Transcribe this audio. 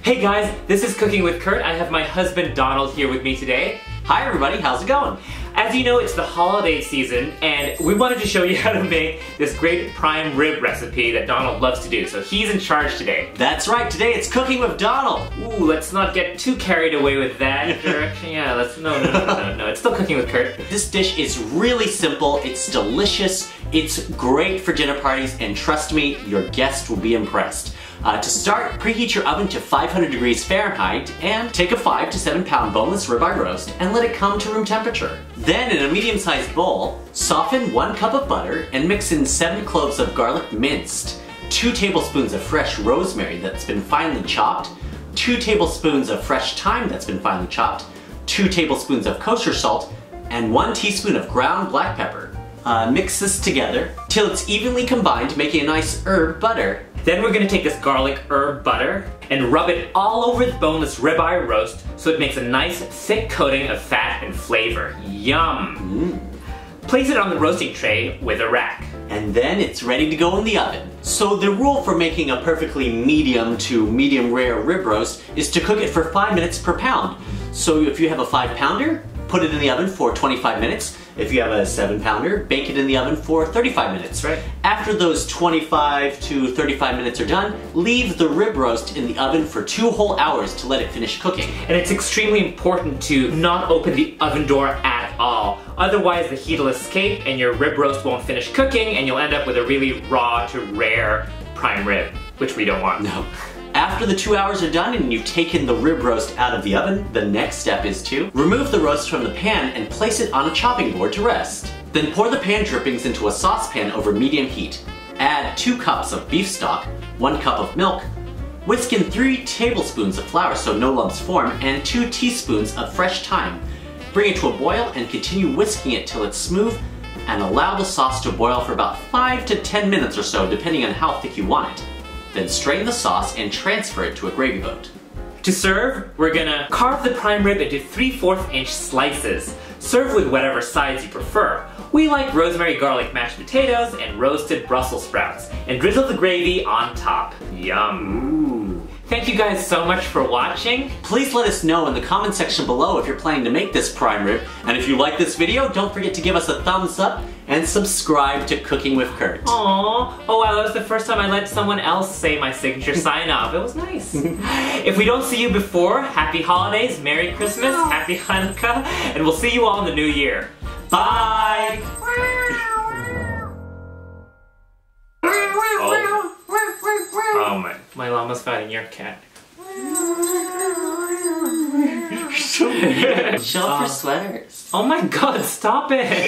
Hey guys, this is Cooking with Kurt. I have my husband Donald here with me today. Hi everybody, how's it going? As you know, it's the holiday season and we wanted to show you how to make this great prime rib recipe that Donald loves to do. So he's in charge today. That's right, today it's Cooking with Donald. Ooh, let's not get too carried away with that direction. Yeah, no, it's still Cooking with Kurt. This dish is really simple, it's delicious, it's great for dinner parties, and trust me, your guests will be impressed. To start, preheat your oven to 500 degrees Fahrenheit and take a 5 to 7 pound boneless ribeye roast and let it come to room temperature. Then in a medium-sized bowl, soften 1 cup of butter and mix in 7 cloves of garlic minced, 2 tablespoons of fresh rosemary that's been finely chopped, 2 tablespoons of fresh thyme that's been finely chopped, 2 tablespoons of kosher salt, and 1 teaspoon of ground black pepper. Mix this together till it's evenly combined, making a nice herb butter. Then we're gonna take this garlic herb butter and rub it all over the boneless ribeye roast so it makes a nice thick coating of fat and flavor. Yum! Place it on the roasting tray with a rack. And then it's ready to go in the oven. So the rule for making a perfectly medium to medium rare rib roast is to cook it for 5 minutes per pound. So if you have a 5-pounder, put it in the oven for 25 minutes. If you have a 7-pounder, bake it in the oven for 35 minutes. Right. After those 25 to 35 minutes are done, leave the rib roast in the oven for 2 whole hours to let it finish cooking. And it's extremely important to not open the oven door at all. Otherwise the heat will escape and your rib roast won't finish cooking and you'll end up with a really raw to rare prime rib, which we don't want. No. After the 2 hours are done and you've taken the rib roast out of the oven, the next step is to remove the roast from the pan and place it on a chopping board to rest. Then pour the pan drippings into a saucepan over medium heat. Add 2 cups of beef stock, 1 cup of milk, whisk in 3 tablespoons of flour so no lumps form, and 2 teaspoons of fresh thyme. Bring it to a boil and continue whisking it till it's smooth, and allow the sauce to boil for about 5 to 10 minutes or so depending on how thick you want it. Then strain the sauce and transfer it to a gravy boat. To serve, we're gonna carve the prime rib into 3/4 inch slices. Serve with whatever sides you prefer. We like rosemary garlic mashed potatoes and roasted Brussels sprouts, and drizzle the gravy on top. Yum. Ooh. Thank you guys so much for watching. Please let us know in the comment section below if you're planning to make this prime rib, and if you like this video, don't forget to give us a thumbs up and subscribe to Cooking with Kurt. Aww. Oh wow, that was the first time I let someone else say my signature sign off. It was nice. If we don't see you before, happy holidays, Merry Christmas, Happy Hanukkah, and we'll see you all in the new year. Bye! Oh my llama's fighting your cat. Show for sweaters. Oh my god, stop it!